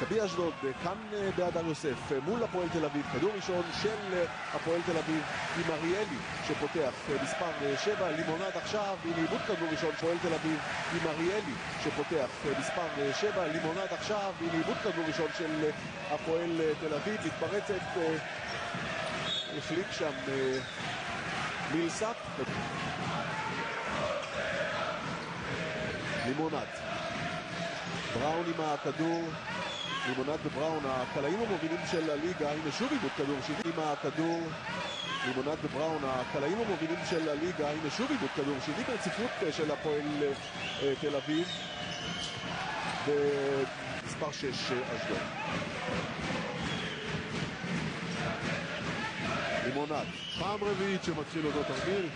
מכבי אשדוד כאן בהדר יוסף מול הפועל תל אביב, כדור ראשון של הפועל תל אביב עם אריאלי שפותח מספר 7, לימונד עכשיו עם עיבוד כדור ראשון, הפועל תל אביב עם אריאלי שפותח מספר 7, לימונד עכשיו עם עיבוד כדור ראשון של הפועל תל אביב, מתפרצת, החליק שם מילסאפ, לימונד, בראון עם הכדור, לימונד ובראון, הקלעים המובילים של הליגה, הנה שוב עיבוד כדור שני עם הכדור, לימונד ובראון, הקלעים המובילים של הליגה, הנה שוב עיבוד כדור שני ברציפות של הפועל תל אביב, ומספר 6 אשדוד. לימונד, פעם רביעית שמתחיל אותו תרגיל.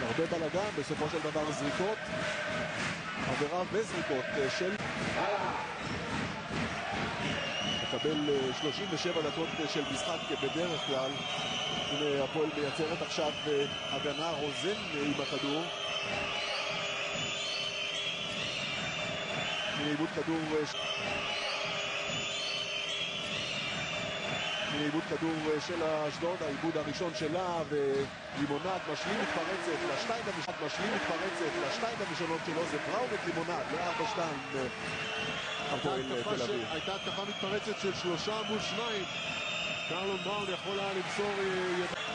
הרבה בלגן, בסופו של דבר זריקות, עבירה וזריקות של מקבל 37 דקות של משחק בדרך כלל. הנה הפועל מייצרת עכשיו הגנה, רוזן עם הכדור, עיבוד כדור עיבוד כדור של אשדוד, העיבוד הראשון שלה, ולימונד משלים מתפרצת לשתיים הראשונות שלו, זה בראון את לימונד ל-4-2 הפועל תל אביב. הייתה התקפה מתפרצת של 3 מול 2, קרלון בראון יכול היה למסור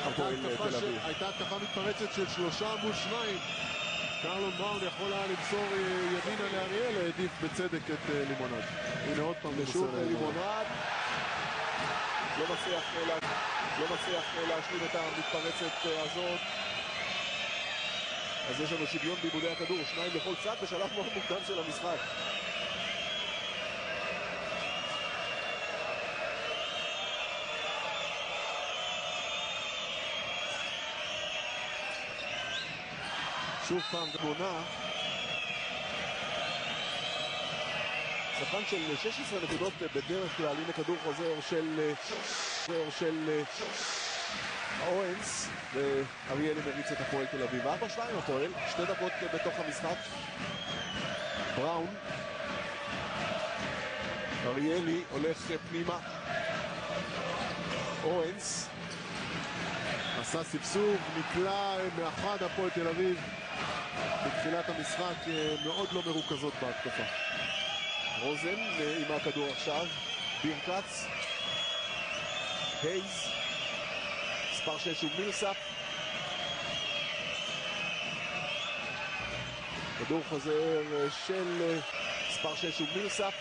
הפועל תל אביב. הייתה התקפה מתפרצת של 3 מול 2, קרלון בראון יכול היה למסור ימינה לאריאל, העדיף בצדק את לימונד. הנה עוד פעם שוב לימונד לא מצליח להשלים את המתפרצת הזאת, אז יש לנו שוויון בעיבודי הכדור, 2 לכל צד בשלב מאוד מוקדם של המשחק. שוב פעם תמונה, שחקן של 16 נקודות בדרך כלל, הנה כדור חוזר של אורנס, ואריאלי מריץ את הפועל תל אביב. 4-2 הפועל, 2 דקות בתוך המשחק. בראון, אריאלי הולך פנימה, אורנס עשה ספסוב, נקלע מאחד הפועל תל אביב בתחילת המשחק, מאוד לא מרוכזות בהתקפה. רוזן עם הכדור עכשיו, בירקץ, הייז, מספר 6 הוא מילסאפ, כדור חוזר של מספר 6 הוא מילסאפ,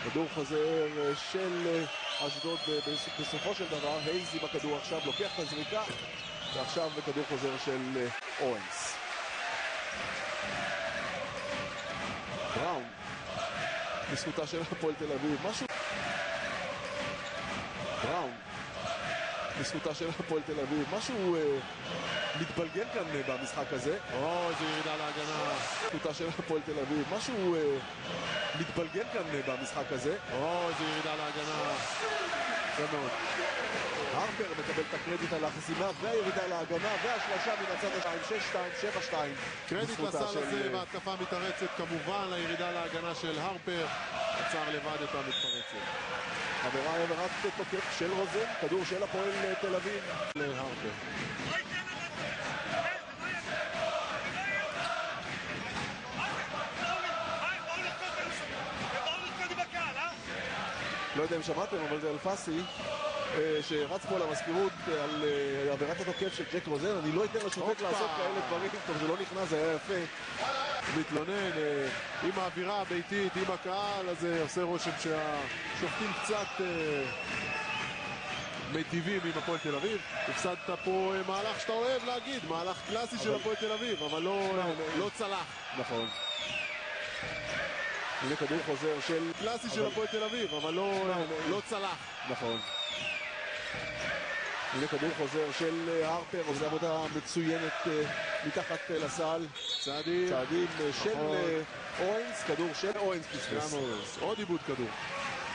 כדור חוזר של אשדוד בסופו של דבר, הייז עם הכדור עכשיו, לוקח את הזריקה, ועכשיו כדור חוזר של אורנס. בראון, בזכותה של הפועל תל אביב, משהו... בראון, בזכותה של הפועל תל אביב, משהו מתבלגן כאן במשחק הזה. זה ירידה להגנה. בזכותה של הפועל תל אביב, משהו מתבלגן כאן במשחק הזה. זה ירידה להגנה. זה מאוד. הרפר מקבל את הקרדיט על החסימה והירידה להגנה והשלשה מן הצד השני, 6-2, 7-2. קרדיט לסל הזה והתקפה מתפרצת, כמובן הירידה להגנה של הרפר, עצר לבד את המתפרצת. עבירת תוקף של רוזן, כדור של הפועל תל אביב להרפר. לא יודע אם שמעתם, אבל זה אלפסי שרץ פה למזכירות על עבירת התוקף של ג'ק רוזן. אני לא אתן לשופט לעשות כאלה דברים, טוב זה לא נכנס, זה היה יפה. מתלונן עם האווירה הביתית, עם הקהל, אז זה עושה רושם שהשופטים קצת מיטיבים עם הפועל תל אביב. הפסדת פה מהלך שאתה אוהב להגיד, מהלך קלאסי של הפועל תל אביב, אבל לא צלח. נכון. הנה כדור חוזר של קלאסי של הפועל תל אביב, אבל לא צלח. נכון. הנה כדור חוזר של הרפר, עושה עבודה מצוינת מתחת לסל. צעדים של אורנס, כדור של אורנס פספס. עוד עיבוד כדור.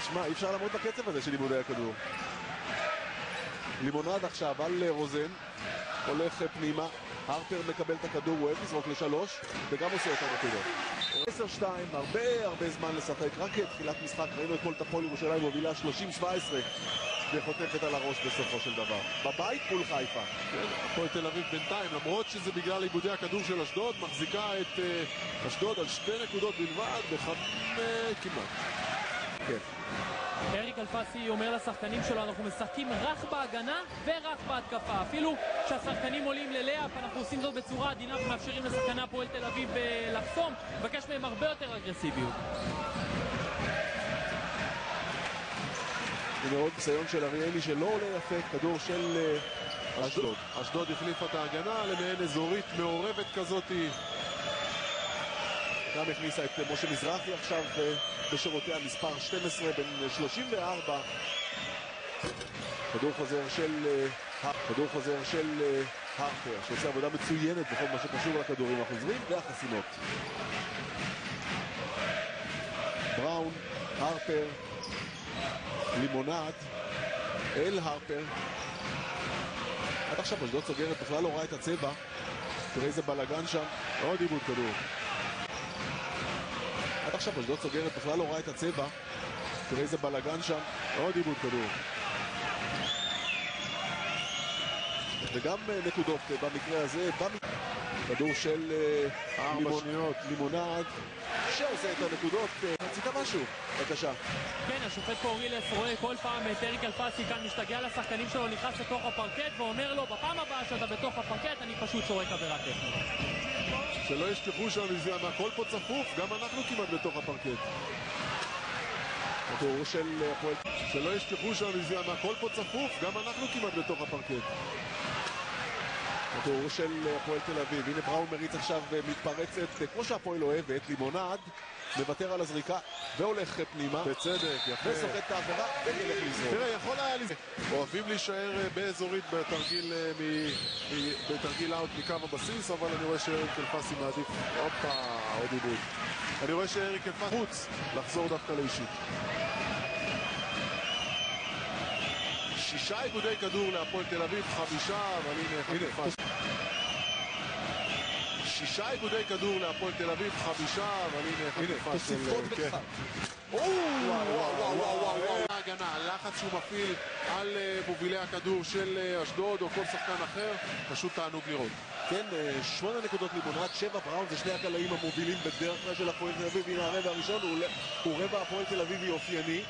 שמע, אי אפשר לעמוד בקצב הזה של עיבודי הכדור. לימונד עכשיו על רוזן. הולך פנימה, הרפר מקבל את הכדור, הוא אוהב לזרוק לשלוש, וגם עושה יותר נקודות. 10-2, הרבה זמן לשחק, רק תחילת משחק, ראינו את כל הפועל ירושלים מובילה 30-17, וחוטפת על הראש בסופו של דבר. בבית מול חיפה. כן, הפועל תל אביב בינתיים, למרות שזה בגלל איבודי הכדור של אשדוד, מחזיקה את אשדוד על 2 נקודות בלבד, כמעט. כן. אריק אלפסי אומר לשחקנים שלו, אנחנו משחקים רק בהגנה ורק בהתקפה. אפילו כשהשחקנים עולים ללאפ, אנחנו עושים זאת בצורה עדינה ומאפשרים לשחקני הפועל תל אביב לחסום. מבקש מהם הרבה יותר אגרסיביות. הנה עוד ניסיון של אריאלי שלא עולה יפה, כדור של אשדוד. אשדוד החליפה את ההגנה למעין אזורית מעורבת כזאת. גם הכניסה את משה מזרחי עכשיו בשירותי המספר 12 בין 34. כדור חוזר של הרפר, שעושה עבודה מצוינת בכל מה שקשור לכדורים החוזרים והחסימות. בראון, הרפר, לימונד, אל הרפר. עד עכשיו אשדוד סוגרת, בכלל לא ראה את הצבע. תראה איזה בלגן שם, עוד איבוד כדור. עד עכשיו אשדוד סוגרת, בכלל לא ראה את הצבע. תראה איזה בלגן שם, עוד איבוד כדור. וגם נקודות במקרה הזה, כדור של לימונד, שעושה את הנקודות. רצית משהו? בבקשה. כן, השופט קורילס רואה כל פעם את אריק אלפסי כאן משתגע לשחקנים שלו, נכנס לתוך הפרקט ואומר לו, בפעם הבאה שאתה בתוך הפרקט אני פשוט צורק עבירה טכנית. שלא ישכחו שהכל פה צפוף, גם אנחנו כמעט בתוך הפרקט. כדור של הפועל. שלא ישכחו שהכל פה צפוף, גם אנחנו כמעט בתוך הפרקט. כדור של הפועל תל אביב. הנה בראון מריץ עכשיו מתפרצת, כמו שהפועל אוהבת, לימונד מוותר על הזריקה והולך פנימה. בצדק, יפה. וסוחט את העבירה וילך לזרוק. תראה, יכול היה לזרוק. אוהבים להישאר באזורית בתרגיל אאוט מקו הבסיס, אבל אני רואה שאריק אלפסי מעדיף. הופה, עוד עיבוד. אני רואה שאריק אלפסי חוץ לחזור דווקא לאישית. 6 עיבודי כדור להפועל תל אביב, 5, אבל הנה חטיפה. 6 עיבודי כדור להפועל תל אביב, 5, אבל הנה חטיפה של... וואו, ההגנה, הלחץ שהוא מפעיל על מובילי הכדור של אשדוד או כל שחקן אחר, פשוט תענוג לראות. כן, 8 נקודות לימונד, 7 בראון, זה שני הקלעים המובילים בדרך כלל של הפועל תל אביב. הנה הרבע הראשון, הוא רבע הפועל תל אביבי אופייני.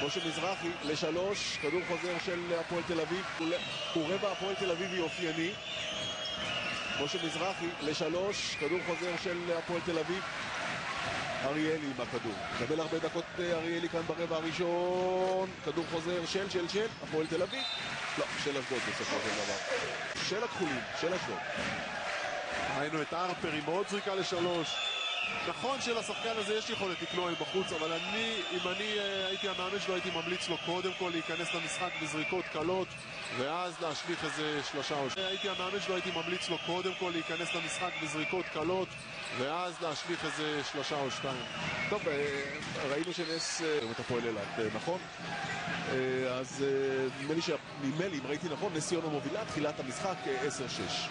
משה מזרחי לשלוש, כדור חוזר של הפועל תל אביב, הוא רבע הפועל תל אביבי אופייני. משה מזרחי לשלוש, כדור חוזר של הפועל תל אביב. אריאלי עם הכדור, קבל הרבה דקות אריאלי כאן ברבע הראשון. כדור חוזר של הפועל תל אביב, לא, של אשדוד בסופו של דבר, של הכחולים, של אשדוד. ראינו את הרפר עם עוד זריקה לשלוש. נכון שלשחקן הזה יש יכולת לקלוע מבחוץ, אבל אם אני הייתי המאמן שלו, הייתי ממליץ לו קודם כל להיכנס למשחק בזריקות קלות ואז להשליך איזה שלושה או שתיים. הייתי המאמן שלו, הייתי ממליץ לו קודם כל להיכנס למשחק בזריקות קלות ואז להשליך איזה שלושה או שתיים. טוב, ראינו שנס את הפועל אילת, נכון? אז נדמה לי, אם ראיתי נכון, נס ציונה מובילה תחילת המשחק 10-6.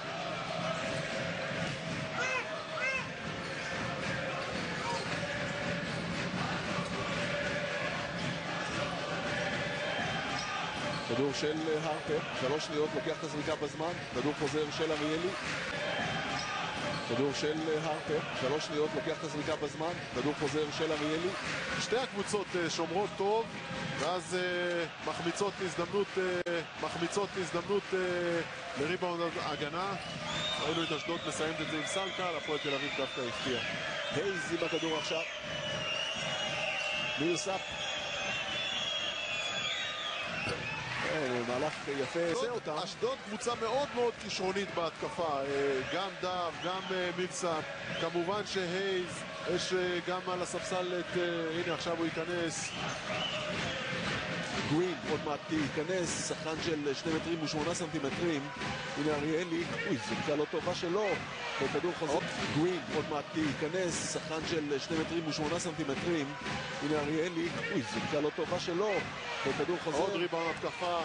כדור של הרפר, 3 שניות, לוקח את הזריקה בזמן, כדור חוזר של אריאלי. כדור של הרפר, 3 שניות, לוקח את הזריקה בזמן, כדור חוזר של אריאלי. שתי הקבוצות שומרות טוב, ואז מחמיצות הזדמנות לריבאונד הגנה. ראינו את אשדוד מסיימת את זה עם סלקה, הפועל תל אביב דווקא הפתיע. הייז עם הכדור עכשיו. מילסאפ. מהלך יפה עושה אותם. אשדוד קבוצה מאוד מאוד כישרונית בהתקפה, גם דב, גם מילסאפ, כמובן שהייז, יש גם על הספסל את, הנה עכשיו הוא ייכנס, גווין עוד מעט ייכנס, שחקן של 2 מטרים ו8 סנטימטרים. הנה אריאלי, זו פציעה לא טובה שלו, וכדור חוזר. גווין עוד מעט ייכנס, שחקן של 2 מטרים ו8 סנטימטרים. הנה אריאלי, זו פציעה לא טובה שלו, וכדור חוזר. עוד ריבאונד התקפה.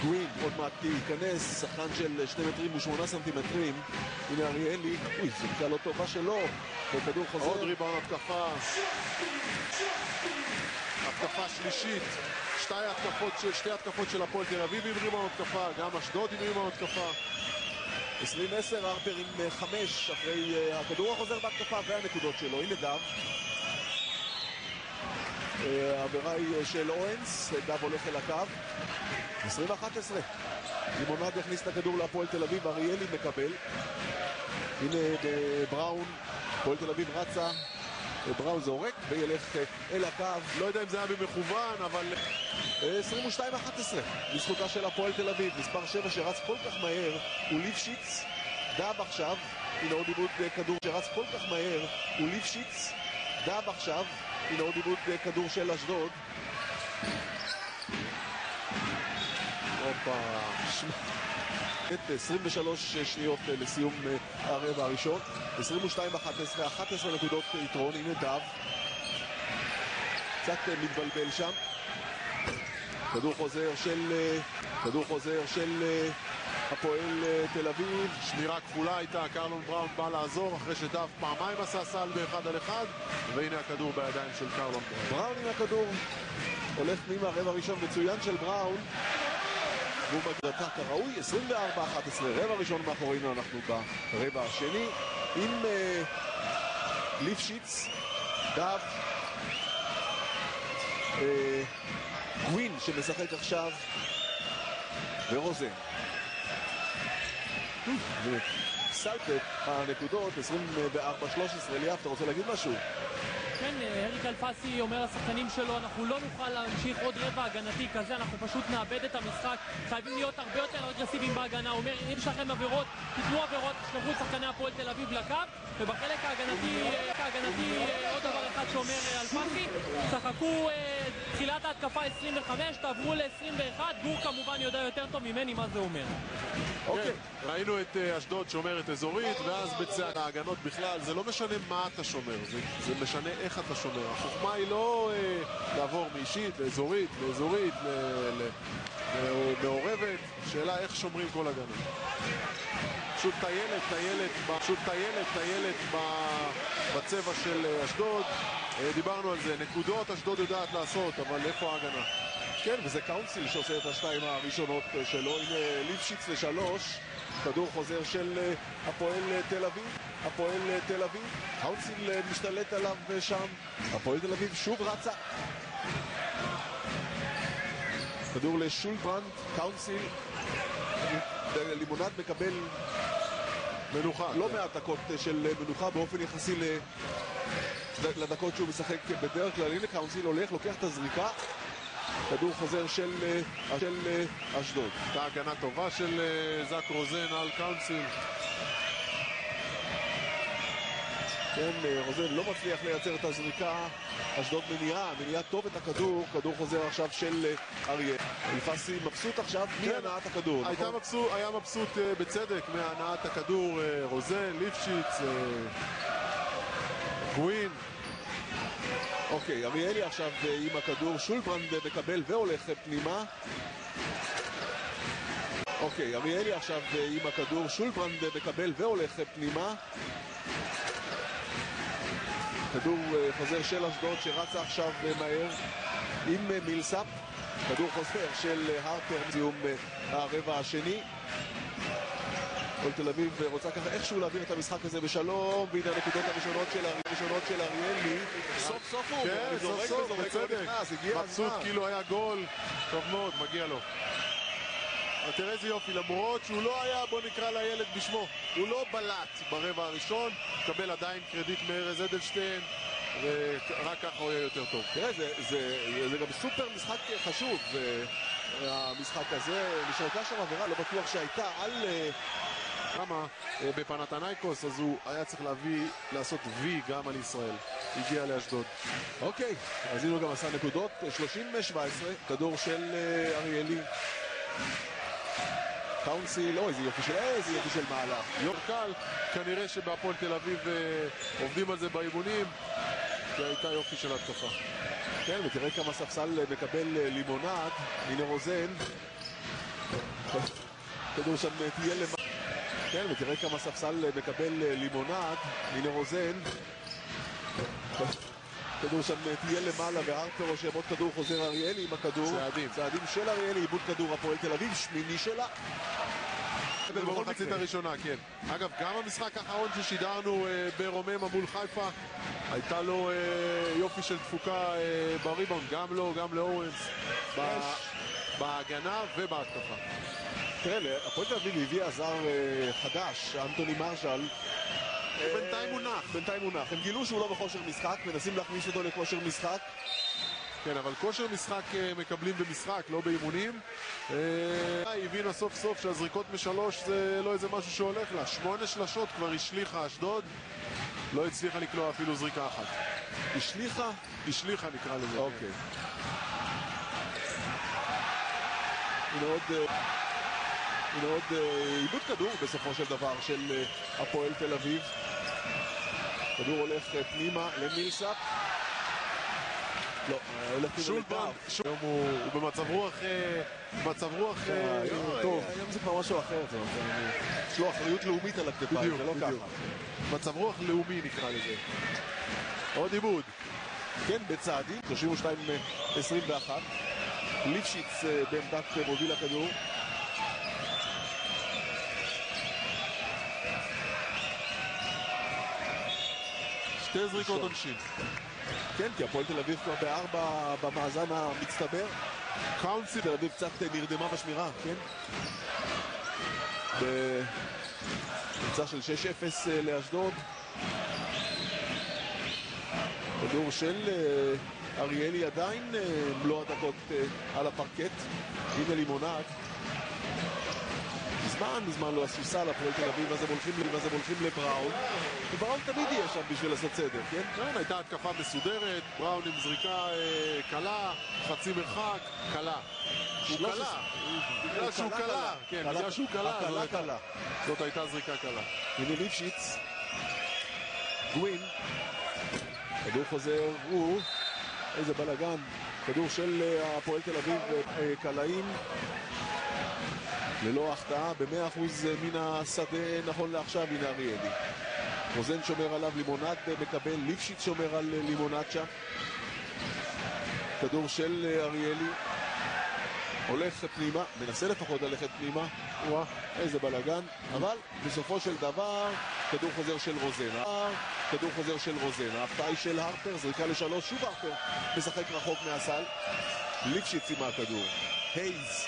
גווין עוד מעט ייכנס, שחקן של 2 מטרים ו8 סנטימטרים. הנה אריאלי, זו פציעה לא טובה שלו, וכדור חוזר. עוד ריבאונד התקפה. התקפה שלישית. שתי התקפות של הפועל תל אביב עם ריבאונד התקפה, גם אשדוד עם ריבאונד התקפה. 20-10, הרפר עם 5 אחרי הכדור החוזר בהתקפה והנקודות שלו. הנה דב. העבירה היא של אורנס, דב הולך אל הקו. 20-11. לימונד הכניס את הכדור להפועל תל אביב, אריאלי מקבל. הנה בראון, הפועל תל אביב רצה. בראון זורק וילך אל הקו. לא יודע אם זה היה במכוון, אבל 22-11 לזכותה של הפועל תל אביב. מספר 7 שרץ כל כך מהר הוא ליפשיץ. דב עכשיו, הנה עוד עיבוד כדור שרץ כל כך מהר הוא ליפשיץ. דב עכשיו, הנה עוד עיבוד כדור של אשדוד. הופה, 23 שניות לסיום הרבע הראשון. 22-11, 11 נקודות יתרון. הנה דב קצת מתבלבל שם. כדור חוזר של הפועל תל אביב. שמירה כפולה הייתה, קרלון בראון בא לעזור אחרי שדב פעמיים עשה סל ב1 על 1, והנה הכדור בידיים של קרלון בראון. בראון עם הכדור הולך פנימה, הרבע הראשון מצוין של בראון והוא מגדתה כראוי. 24-11, רבע ראשון מאחורינו. אנחנו ברבע השני עם ליפשיץ, דב, גווין שמשחק עכשיו ורוזן. סלפט הנקודות 24-13. ליאב, אתה רוצה להגיד משהו? כן, אריק אלפסי אומר לשחקנים שלו, אנחנו לא נוכל להמשיך עוד רבע הגנתי כזה, אנחנו פשוט נאבד את המשחק, חייבים להיות הרבה יותר אגרסיביים בהגנה. הוא אומר, אם יש לכם עבירות, תתנו עבירות, תשלחו את שחקני הפועל תל אביב לקו. ובחלק ההגנתי עוד דבר אחד שאומר אלפסי, שחקו תחילת ההתקפה 25, תעברו ל-21. גור כמובן יודע יותר טוב ממני מה זה אומר. אוקיי, ראינו את אשדוד שומרת אזורית, ואז בצד ההגנות בכלל, זה לא משנה מה אתה שומר, זה משנה איך אתה שומר. החוכמה היא לא לעבור מאישית לאזורית, מעורבת, שאלה איך שומרים כל הגנה. פשוט טיילת בצבע של אשדוד. דיברנו על זה, נקודות אשדוד יודעת לעשות, אבל איפה ההגנה? כן, וזה קאונסיל שעושה את השתיים הראשונות שלו. הנה ליפשיץ ל3, כדור חוזר של הפועל תל אביב. קאונסיל משתלט עליו שם. הפועל תל אביב שוב רצה. כדור לשולברנד, קאונסיל. לימונד מקבל מנוחה. לא מעט דקות של מנוחה באופן יחסי לדקות שהוא משחק בדרך כלל. הנה קאונסיל הולך, לוקח את הזריקה. כדור חוזר של אשדוד. הייתה הגנה טובה של זק רוזן על קאונסיל. כן, רוזן לא מצליח לייצר את הזריקה. אשדוד מניעה טוב את הכדור. כדור חוזר עכשיו של אריה. אלפסי מבסוט עכשיו מהנעת הכדור. היה מבסוט בצדק מהנעת הכדור. רוזן, ליפשיץ, גווין. אוקיי, אריאלי עכשיו עם הכדור. שולברנד מקבל והולך פנימה. אוקיי, אריאלי עכשיו עם הכדור. שולברנד מקבל והולך פנימה. כדור חוזר של אשדוד שרצה עכשיו מהר עם מילסאפ. כדור חוזר של הרפר סיום הרבע השני. הפועל תל אביב רוצה ככה איכשהו להעביר את המשחק הזה בשלום, והנה הנקודות הראשונות של אריאלי. סוף סוף הוא זורק, בצדק. מבסוט כאילו היה גול. טוב מאוד, מגיע לו. תראה איזה יופי, למרות שהוא לא היה, בוא נקרא לילד בשמו, הוא לא בלט ברבע הראשון, מקבל עדיין קרדיט מארז אדלשטיין, ורק ככה הוא יהיה יותר טוב. תראה, זה גם סופר משחק חשוב, המשחק הזה. נשאלתה שם עבירה, לא בטוח שהייתה על כמה בפנתנייקוס, אז הוא היה צריך לעשות וי גם על ישראל. הגיע לאשדוד. אוקיי, אז הנה הוא גם עשה נקודות, 30-17, כדור של אריאלי. קאונסיל, איזה יופי של מהלך. יום קל, כנראה שבהפועל תל אביב עובדים על זה באימונים, כי הייתה יופי של התקפה. כן, ותראה כמה ספסל מקבל לימונד, הנה רוזן. כדור שם תהיה למעלה. כן, ותראה כמה ספסל מקבל לימונד, הנה רוזן. כדור שם תהיה למעלה והרפר רושם עוד כדור, חוזר אריאלי עם הכדור. צעדים של אריאלי, איבוד כדור הפועל תל אביב, שמיני שלה. במחצית הראשונה, כן. אגב, גם המשחק האחרון ששידרנו ברוממה מול חיפה, הייתה לו יופי של תפוקה בריבאונד, גם לו, גם לאורנס, בהגנה ובהתקפה. תראה, הפועל תל אביב הביא עזר חדש, אנטוני מרשל. בינתיים מונח. הם גילו שהוא לא בכושר משחק, מנסים להכניס אותו לכושר משחק. כן, אבל כושר משחק מקבלים במשחק, לא באימונים. הבינה סוף סוף שהזריקות משלוש זה לא איזה משהו שהולך לה. 8 שלשות כבר השליחה אשדוד, לא הצליחה לקלוע אפילו זריקה אחת. השליחה? השליחה נקרא לזה. אוקיי. הנה עוד איבוד כדור בסופו של דבר של הפועל תל אביב. כדור הולך פנימה למילסאפ. לא, הולך שולבן, הוא במצב רוח טוב. היום זה כבר משהו אחר, יש לו אחריות לאומית על הכתפיים, זה לא ככה. מצב רוח לאומי נקרא לזה. עוד עיבוד. כן, בצעדים, 32-21. ליפשיץ בעמדת מוביל הכדור. שתי זריקות עונשין. כן, כי הפועל תל אביב כבר ב4 במאזן המצטבר. קאונסיל. תל אביב קצת נרדמה בשמירה, כן? בקבוצה של 6-0 לאשדוד. כדור של אריאלי עדיין מלוא הדקות על הפרקט. הנה לימונד. מזמן לא עשו סל הפועל תל אביב, אז הם הולכים לבראון. ובראון תמיד יהיה שם בשביל לעשות סדר, כן? כן, הייתה התקפה מסודרת, בראון עם זריקה קלה, חצי מרחק, קלה. הוא קלה, בגלל שהוא קלה. כן, בגלל שהוא קלה, זאת הייתה זריקה קלה. הנה ליפשיץ. גווין. כדור חוזר, איזה בלגן. כדור של הפועל תל אביב, קלעים. ללא החטאה, ב100% מן השדה נכון לעכשיו, הנה אריאלי. רוזן שומר עליו, לימונד מקבל, ליפשיץ שומר על לימונד שם. כדור של אריאלי. הולך פנימה, מנסה לפחות ללכת פנימה. איזה בלגן. אבל בסופו של דבר, כדור חוזר של רוזן. ההפתעה היא של הרפר, זריקה לשלוש, שוב הרפר משחק רחוק מהסל. ליפשיץ עם הכדור. הייז.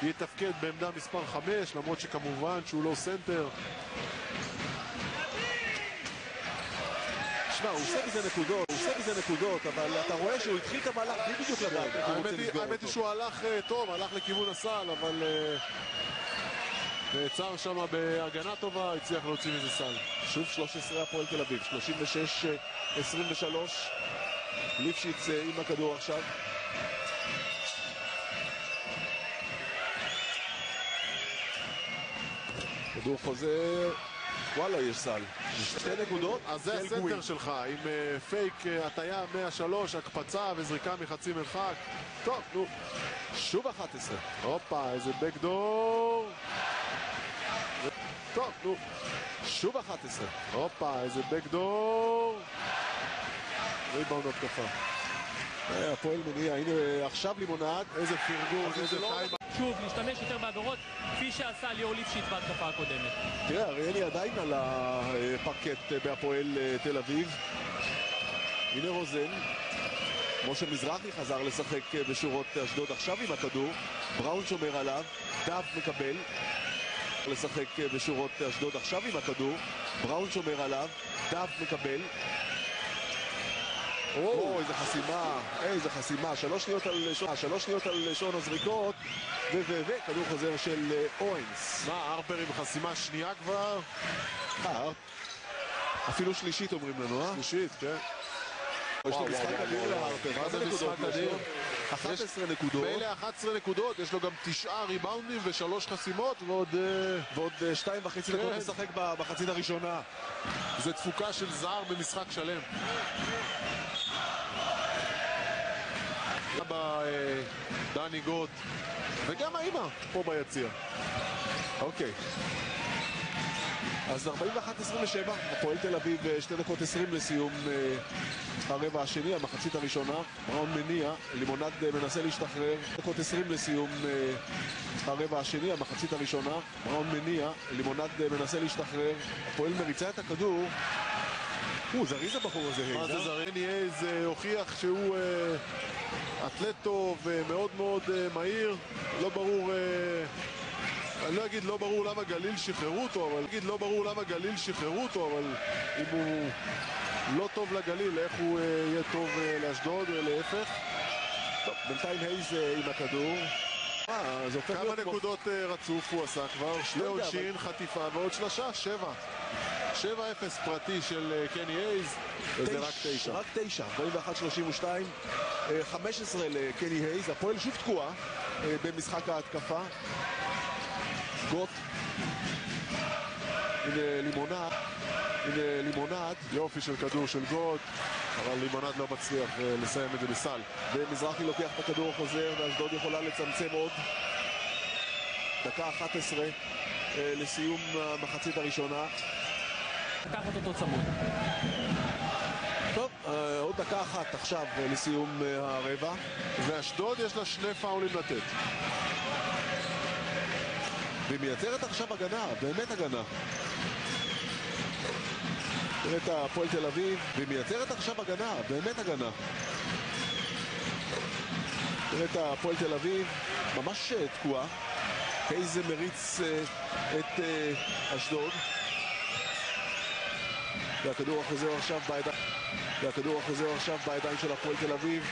יתפקד בעמדה מספר 5, למרות שכמובן שהוא לא סנטר. שמע, הוא עושה מזה נקודות, אבל אתה רואה שהוא התחיל את המהלך בלי בדיוק לדעת. האמת היא שהוא הלך טוב, הלך לכיוון הסל, אבל נעצר שם בהגנה טובה, הצליח להוציא מזה סל. שוב 13 הפועל תל אביב, 36-23. ליפשיץ עם הכדור עכשיו. כדור חוזר, וואלה יש סל. 2 נקודות. אז זה הסנטר שלך, עם פייק הטיה 103, הקפצה וזריקה מחצי מרחק. טוב, נו. שוב 11. הופה, איזה בקדור. טוב, נו. שוב 11. הופה, איזה בקדור. ריבאונד התקפה. הפועל מניע, הנה עכשיו לימונד. איזה פרגון, איזה טיימה. שוב, להשתמש יותר בעבירות, כפי שעשה ליאור ליפשיץ בהתקפה הקודמת. תראה, אריאלי עדיין על הפרקט בהפועל תל אביב. הנה רוזן. משה מזרחי חזר לשחק בשורות אשדוד עכשיו עם הכדור. בראון שומר עליו, דב מקבל. לשחק בשורות אשדוד עכשיו עם הכדור. בראון שומר עליו, דב מקבל. איזה חסימה, איזה חסימה. 3 שניות על שעון הזריקות, וכדור חוזר של אוהנס. מה, הרפר עם חסימה שנייה כבר? אפילו שלישית אומרים לנו, שלישית, כן. יש לו משחק אדיר להרפר. מה זה משחק אדיר? 11 נקודות. באלה 11 נקודות, יש לו גם 9 ריבאונדים ו3 חסימות ועוד 2.5 דקות לשחק במחצית הראשונה. זה תפוקה של זר במשחק שלם. דני גוט וגם האמא פה ביציע. אוקיי. אז 41-27, הפועל תל אביב 2 דקות 20 לסיום הרבע השני, המחצית הראשונה. בראון מניע, לימונד מנסה להשתחרר. 2 דקות 20 לסיום הרבע השני, המחצית הראשונה. בראון מניע, לימונד מנסה להשתחרר. הפועל מריצה את הכדור. זריז הבחור הזה. מה זה זריז? קני הייז הוכיח שהוא אתלט טוב ומאוד מאוד מהיר. לא ברור... אני לא אגיד לא ברור למה גליל שחררו אותו, אבל אם הוא לא טוב לגליל, איך הוא יהיה טוב לאשדוד ולהפך. טוב, בינתיים הייז עם הכדור. כמה נקודות רצוף הוא עשה כבר? 2 עונשין, חטיפה ועוד 3, 7. 7-0 פרטי של קני הייז, וזה רק 9. רק 9, 41-32, 15 לקני הייז. הפועל שוב תקועה במשחק ההתקפה. גוט, הנה לימונד, יופי של כדור של גוט, אבל לימונד לא מצליח לסיים את זה בסל. ומזרחי לוקח את הכדור החוזר, ואשדוד יכולה לצמצם עוד. דקה 11 לסיום המחצית הראשונה. לקחת אותו צמוד. טוב, עוד דקה אחת עכשיו לסיום הרבע. ואשדוד יש לה 2 פאולים לתת. והיא מייצרת עכשיו הגנה, באמת הגנה. תראה את הפועל תל אביב, והיא מייצרת עכשיו הגנה, באמת הגנה. תראה את הפועל תל אביב, ממש תקועה. הייז מריץ את אשדוד. והכדור החוזר עכשיו בידיים של הפועל תל אביב.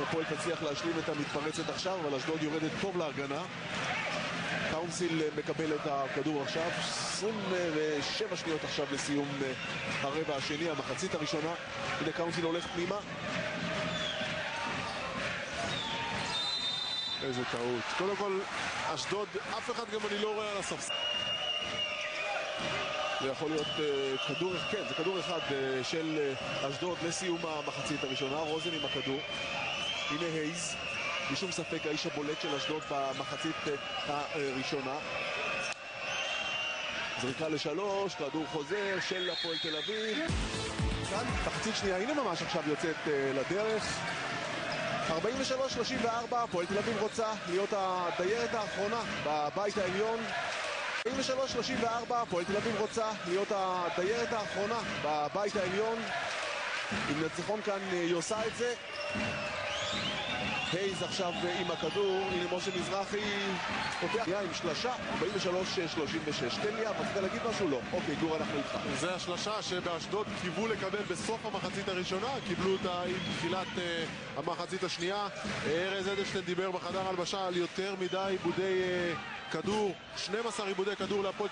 הפועל תצליח להשלים את המתפרצת עכשיו, אבל אשדוד יורדת טוב להגנה. קאונסיל מקבל את הכדור עכשיו. 27 שניות עכשיו לסיום הרבע השני, המחצית הראשונה. הנה קאונסיל הולך פנימה. איזה טעות. קודם כל, אשדוד, אף אחד גם אני לא רואה על הספסל. זה יכול להיות כדור, כן, זה כדור אחד של אשדוד לסיום המחצית הראשונה. רוזן עם הכדור. הנה הייז. בשום ספק האיש הבולט של אשדוד במחצית הראשונה. זריקה ל3, כדור חוזר של הפועל תל אביב. כאן מחצית שנייה, הנה ממש עכשיו יוצאת לדרך. 43-34, הפועל תל אביב רוצה להיות הדיירת האחרונה בבית העליון. 43-34, הפועל תל אביב רוצה להיות הדיירת האחרונה בבית העליון. עם ניצחון כאן היא עושה את זה. הייז עכשיו עם הכדור, הנה משה מזרחי פותח עם שלשה, 43-36. תן לי, רצית להגיד משהו? לא. אוקיי, גור, אנחנו איתך. זה השלשה שבאשדוד קיוו לקבל בסוף המחצית הראשונה, קיבלו אותה עם תחילת המחצית השנייה. ארז אדלשטיין דיבר בחדר הלבשה על יותר מדי עיבודי כדור, 12 עיבודי כדור להפועל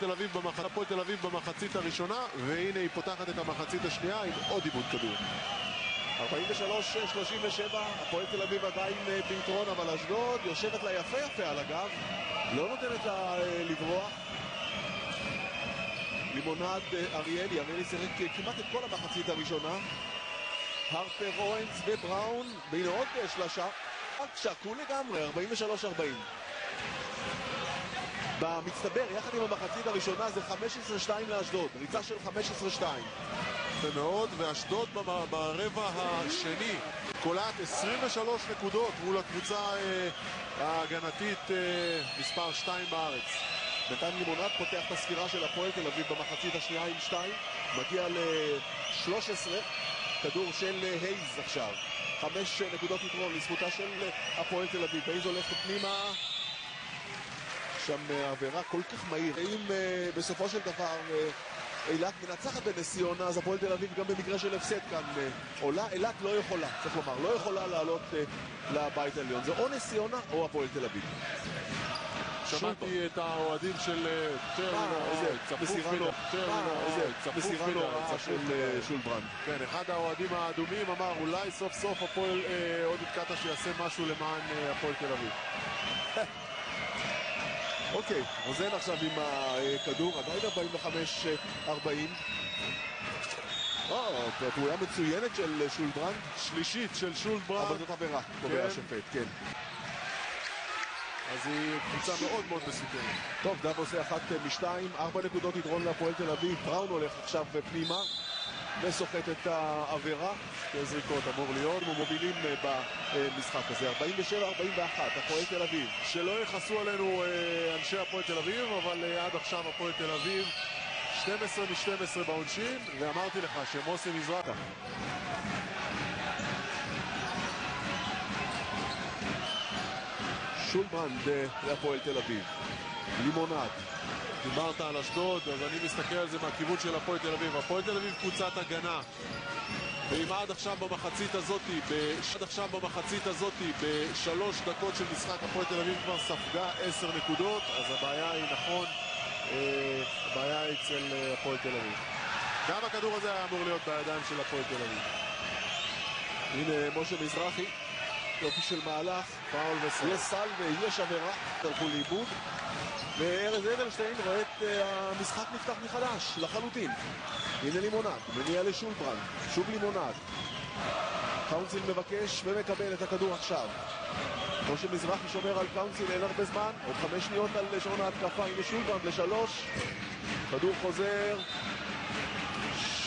תל אביב במחצית הראשונה, והנה היא פותחת את המחצית השנייה עם עוד עיבוד כדור. 43-37, הפועל תל אביב עדיין ביתרון, אבל אשדוד יושבת לה יפה על הגב, לא נותנת לה לברוח. לימונד אריאלי שיחק כמעט את כל המחצית הראשונה. הרפר, אוהנס ובראון, והנה עוד שלשה, שקול לגמרי, 43-40. במצטבר, יחד עם המחצית הראשונה, זה 15-2 לאשדוד, ריצה של 15-2. ומאוד, ואשדוד ברבע השני קולט 23 נקודות מול הקבוצה ההגנתית מספר 2 בארץ. בינתיים לימונד פותח את הספירה של הפועל תל אביב במחצית השנייה עם 2, מגיע ל-13, כדור של הייז עכשיו. 5 נקודות יתרון לזכותה של הפועל תל אביב. הייז הולך פנימה. שם עבירה כל כך מהיר. אם בסופו של דבר אילת מנצחת בנס ציונה, אז הפועל תל אביב גם במקרה של הפסד כאן עולה. אילת לא יכולה, צריך לומר, לא יכולה לעלות לבית העליון. זה או נס ציונה או הפועל תל אביב. שמעתי את האוהדים של מסירה נוראה של שולברנד. כן, אחד האוהדים האדומים אמר אולי סוף סוף הפועל עודד קטש שיעשה משהו למען הפועל תל אביב. אוקיי, רוזן עכשיו עם הכדור, עדיין 45-40. פעולה מצוינת של שולברנד. שלישית של שולברנד. אבל זאת עבירה, קובע השופט, כן. אז היא קבוצה מאוד מאוד מסוכנת. טוב, דב עושה 1 מ-2, 4 נקודות יתרון להפועל תל אביב. בראון הולך עכשיו פנימה וסוחט את העבירה. שתי זריקות אמור להיות. אנחנו מובילים במשחק הזה, 47-41, הפועל תל אביב. שלא יכעסו עלינו אנשי הפועל תל אביב, אבל עד עכשיו הפועל תל אביב 12 מ-12 בעונשין, ואמרתי לך שמוסי מזרחי שולברנד להפועל תל אביב. לימונד. דיברת על אשדוד, אז אני מסתכל על זה מהכיוון של הפועל תל אביב. הפועל תל אביב קבוצת הגנה. ואם עד עכשיו במחצית הזאתי, בשלוש דקות של משחק הפועל תל אביב כבר ספגה 10 נקודות, אז הבעיה היא נכון, הבעיה היא אצל הפועל תל אביב. גם הכדור הזה היה אמור להיות בידיים של הפועל תל אביב. הנה משה מזרחי. יופי של מהלך, פאול וסל. יש סל ויש עבירה, הלכו לאיבוד. וארז אדלשטיין רואה את המשחק נפתח מחדש, לחלוטין. הנה לימונד, מניע לשולברנד, שוב לימונד. קאונסיל מבקש ומקבל את הכדור עכשיו. משה מזרחי שומר על קאונסיל, אין הרבה זמן, עוד 5 שניות על שעון ההתקפה, הנה שולברנד ל3. כדור חוזר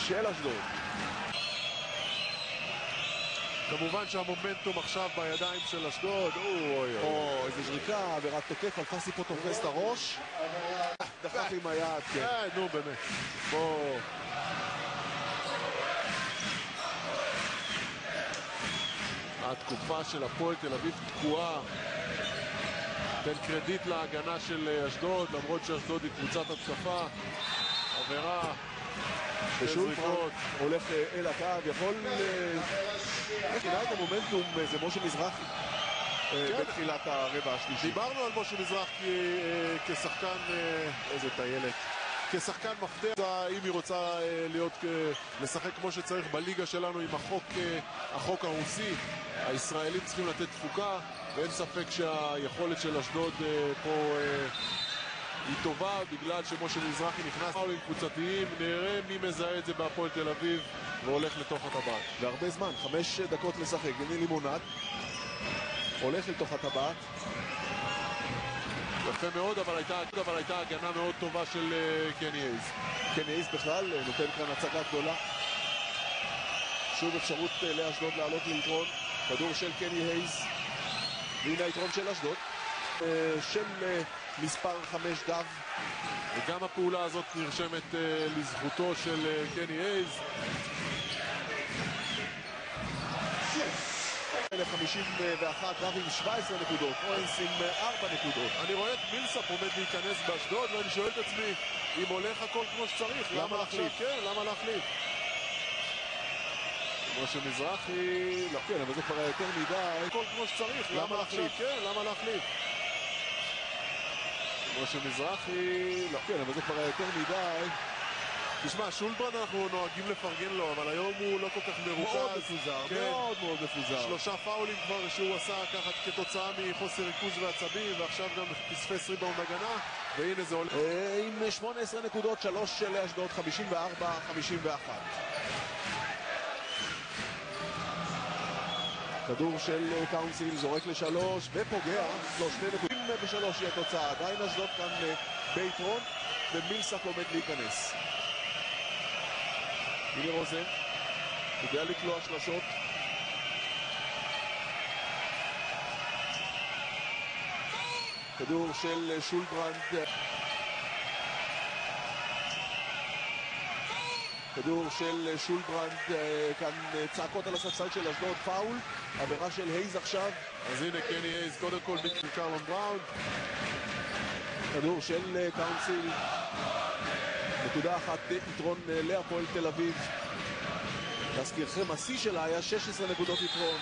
של אשדוד. כמובן שהמומנטום עכשיו בידיים של אשדוד. איזה זריקה, עבירת תוקף, אלפסי פה תופס את הראש. דחף עם היד, כן. נו באמת. בוא. התקופה של הפועל תל אביב תקועה. תן קרדיט להגנה של אשדוד, למרות שאשדוד היא קבוצת התקפה. עבירה. ושולברנד הולך אל הקו, יכול... איך נראה את המומנטום, זה משה מזרחי בתחילת הרבע השלישי. דיברנו על משה מזרחי כשחקן, איזה טיילת, כשחקן מפתח, אם היא רוצה לשחק כמו שצריך בליגה שלנו עם החוק הרוסי, הישראלים צריכים לתת תפוקה, ואין ספק שהיכולת של אשדוד פה היא טובה בגלל שמשה מזרחי נכנס פאולים קבוצתיים. נראה מי מזהה את זה בהפועל תל אביב והולך לתוך הטבעת. והרבה זמן, 5 דקות לשחק. הנה לימונד הולך לתוך הטבעת. יפה מאוד, אבל הייתה הגנה מאוד טובה של קני הייז. קני הייז בכלל נותן כאן הצגה גדולה. שוב אפשרות לאשדוד לעלות ליתרון. כדור של קני הייז. והנה היתרון של אשדוד. של מספר 5 דב. וגם הפעולה הזאת נרשמת לזכותו של קני הייז. 51, דב עם 17 נקודות, אוהנס עם 4 נקודות. אני רואה את מילסאפ עומד להיכנס באשדוד, ואני שואל את עצמי, אם הולך הכל כמו שצריך, למה להחליף? כן, למה להחליף? משה מזרחי, לא, כן, אבל זה כבר יותר מדי. הכל כמו שצריך, למה להחליף? כן, למה להחליף? משה מזרחי, לא, כן, אבל זה כבר יותר מדי. תשמע, שולברנד אנחנו נוהגים לפרגן לו, אבל היום הוא לא כל כך מרוכז. מאוד מפוזר, כן. מאוד מפוזר. 3 פאולים כבר שהוא עשה ככה כתוצאה מחוסר ריכוז ועצבים, ועכשיו גם פספס ריבאונד הגנה, והנה זה עולה. עם 18 נקודות, 3 לאשדוד, 54-51. כדור של קאונסיל, זורק ל3 ופוגע. לא, 2 נקודות ב3 היא התוצאה. עדיין אשדוד כאן ביתרון, ומילסאפ עומד להיכנס. הנה רוזן, יודע לקלוע שלשות. כדור של שולברנד. כדור של שולברנד, כאן צעקות על הספסל של אשדוד, פאול, עבירה של הייז עכשיו. אז הנה קני הייז, קודם כל ביקר קרלון בראון. כדור של קאונסיל, נקודה אחת יתרון להפועל תל אביב. להזכירכם, השיא שלה היה 16 נקודות יתרון.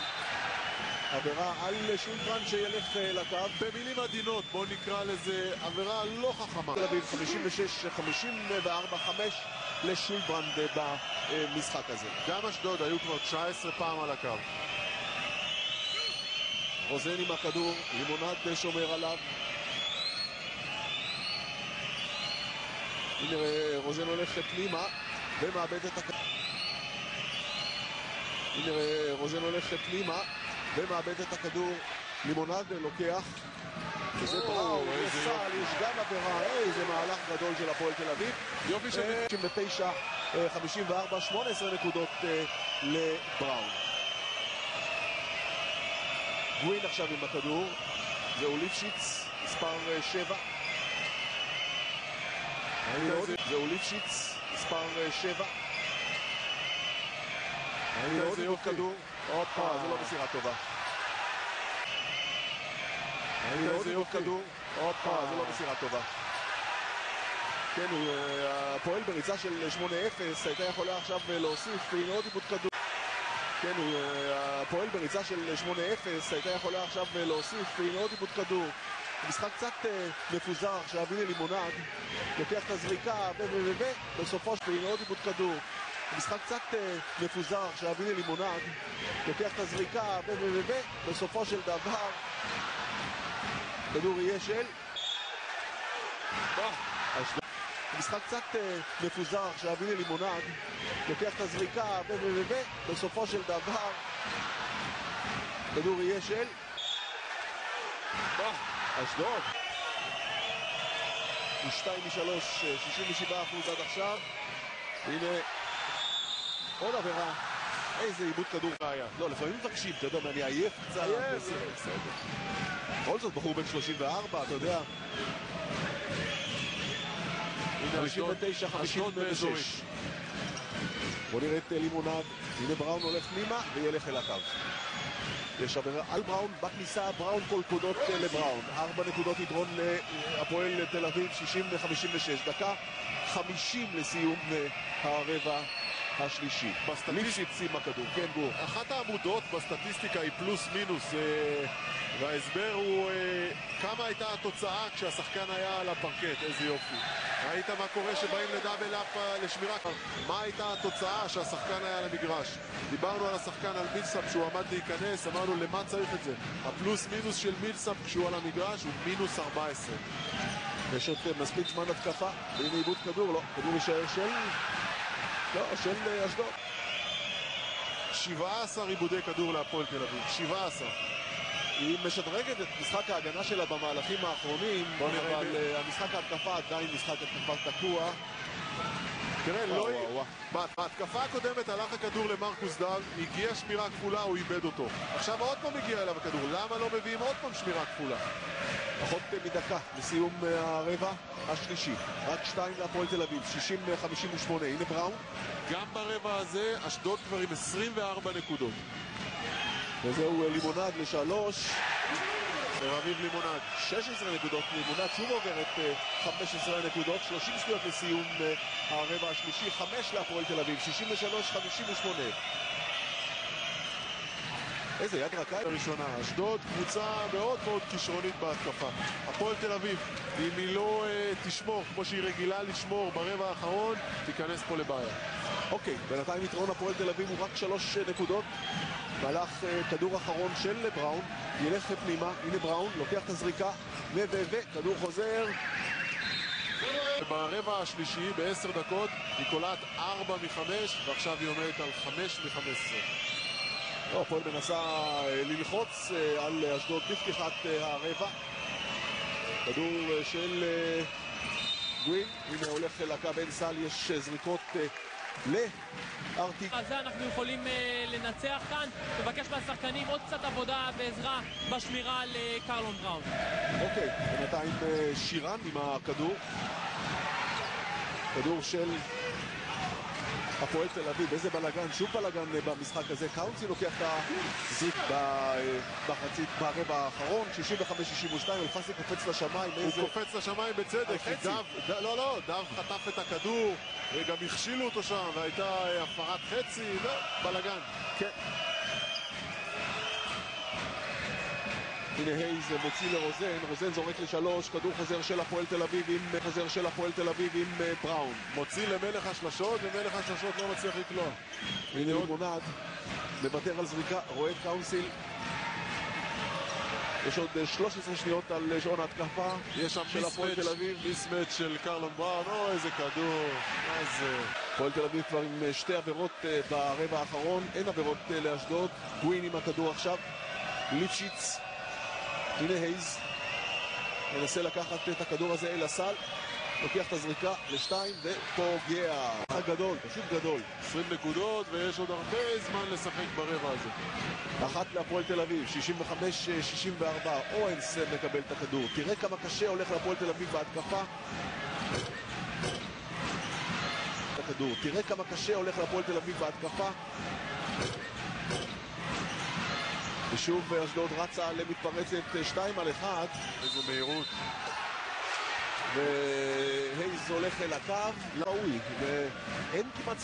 עבירה על שולטרן שילך לקו. במילים עדינות, בואו נקרא לזה עבירה לא חכמה. תל אביב 56-54-5 לשולטרן במשחק הזה. גם אשדוד היו כבר 19 פעם על הקו. רוזן עם הכדור, לימונד שומר עליו. הנה רוזן הולך פנימה ומאבד את הכדור. הנה רוזן הולך פנימה ומאבד את הכדור. לימונד לוקח. וזה בראון, סל, יש גם עבירה. איזה מהלך גדול של הפועל תל אביב. יופי של 59-54, 18 נקודות לבראון. גווין עכשיו עם הכדור. זהו ליפשיץ, מספר 7. זהו ליפשיץ, מספר 7. עוד עם הכדור. הופה, זה לא מסירה טובה. עוד עם הכדור. הופה, זה לא מסירה טובה. כן, הפועל בריצה של 8-0 הייתה יכולה עכשיו להוסיף. והנה עוד עיבוד כדור. כן, הפועל בריצה של 8-0 הייתה יכולה עכשיו להוסיף. והנה עוד עיבוד כדור. משחק קצת מפוזר עכשיו. הנה לימונד לוקח את הזריקה ובסופו של והנה עוד עיבוד כדור. משחק קצת מפוזר עכשיו. הנה לימונד לוקח את הזריקה בסופו של דבר כדור יהיה של משחק קצת מפוזר עכשיו. הנה לימונד לוקח את הזריקה בסופו של דבר כדור יהיה של אשדוד. 2 מ-3, 67% עד עכשיו. הנה עוד עבירה. איזה עיבוד כדור היה. לא, לפעמים מבקשים, אתה יודע, אני עייף קצת. בכל זאת, בחור בן 34, אתה יודע. 59-56. בוא נראה את לימונד. הנה בראון הולך פנימה וילך אל הקו. יש עבירה על בראון, בכניסה בראון כל נקודות לבראון. 4 נקודות יתרון להפועל תל אביב, 60-56. דקה 50 לסיום הרבע השלישי. ליפשיץ עם הכדור, כן גור. אחת העמודות בסטטיסטיקה היא פלוס מינוס, וההסבר הוא כמה הייתה התוצאה כשהשחקן היה על הפרקט. איזה יופי. ראית מה קורה שבאים לדאבל אפ לשמירה? מה הייתה התוצאה שהשחקן היה על המגרש? דיברנו על השחקן, על מילסאפ שהוא עמד להיכנס, אמרנו למה צריך את זה? הפלוס מינוס של מילסאפ כשהוא על המגרש הוא מינוס 14. יש עוד מספיק זמן התקפה, והנה עיבוד כדור, לא, כדור יישאר של אשדוד. 17 עיבודי כדור להפועל תל אביב, 17. היא משדרגת את משחק ההגנה שלה במהלכים האחרונים, אבל המשחק ההתקפה עדיין משחק התקפה תקוע. תראה, בהתקפה הקודמת הלך הכדור למרקוס דל, הגיעה שמירה כפולה, הוא איבד אותו. עכשיו עוד פעם הגיע אליו הכדור, למה לא מביאים עוד פעם שמירה כפולה? פחות מדקה לסיום הרבע השלישי. רק 2 להפועל תל אביב, 60-58. הנה בראון. גם ברבע הזה, אשדוד כבר עם 24 נקודות. וזהו לימונד ל3. רביב לימונד. 16 נקודות, לימונד שוב עוברת 15 נקודות, 30 שניות לסיום הרבע השלישי, 5 להפועל תל אביב, 63-58. איזה יד רכה הראשונה. אשדוד קבוצה מאוד מאוד כישרונית בהתקפה. הפועל תל אביב, אם היא לא תשמור כמו שהיא רגילה לשמור ברבע האחרון, תיכנס פה לבעיה. אוקיי, בינתיים יתרון הפועל תל אביב הוא רק 3 נקודות. מהלך כדור אחרון של בראון, ילך פנימה, הנה בראון, לוקח את הזריקה, כדור חוזר. ברבע השלישי, ב10 דקות, היא קולעת 4 מ-5, ועכשיו היא עומדת על 5 מ-15. הפועל מנסה ללחוץ על אשדוד בפתיחת הרבע. כדור של גווין, הנה הולך לקו בן סל, יש זריקות לארטיק. אז אנחנו יכולים לנצח כאן. מבקש מהשחקנים עוד קצת עבודה ועזרה בשמירה לקרלון בראון. אוקיי, בינתיים שירן עם הכדור. כדור של הפועל תל אביב, איזה בלגן, שוב בלגן במשחק הזה. קאונסי לוקח את הזריק בחצית ברבע האחרון, 65-62, אלפסי קופץ לשמיים. הוא קופץ לשמיים בצדק, כי דב חטף את הכדור, גם הכשילו אותו שם, והייתה הפרת חצי, בלגן. כן. הנה הייז מוציא לרוזן, רוזן זורק לשלוש, כדור חוזר של הפועל תל אביב עם בראון. מוציא למלך השלשות, ומלך השלשות לא מצליח לקלוע. הנה לימונד, מוותר על זריקה, רואה את קאונסיל. יש עוד 13 שניות על שעון ההתקפה. יש שם של הפועל תל אביב. מיסמץ' של קרלון בראון, איזה כדור, מה זה? הפועל תל אביב כבר עם שתי עבירות ברבע האחרון, אין עבירות לאשדוד. גווין עם הכדור עכשיו, ליפשיץ. הנה הייז מנסה לקחת את הכדור הזה אל הסל, לוקח את הזריקה לשתיים ופוגע. גדול, פשוט גדול. 20 נקודות ויש עוד הרבה זמן לשחק ברבע הזה. אחת להפועל תל אביב, 65-64, אורנס מקבל את הכדור. תראה כמה קשה הולך להפועל תל אביב בהתקפה. תראה כמה קשה הולך להפועל תל אביב בהתקפה. ושוב אשדוד רצה למתפרצת 2-1. איזה מהירות. והייז הולך אל הקו, ראוי, ואין כמעט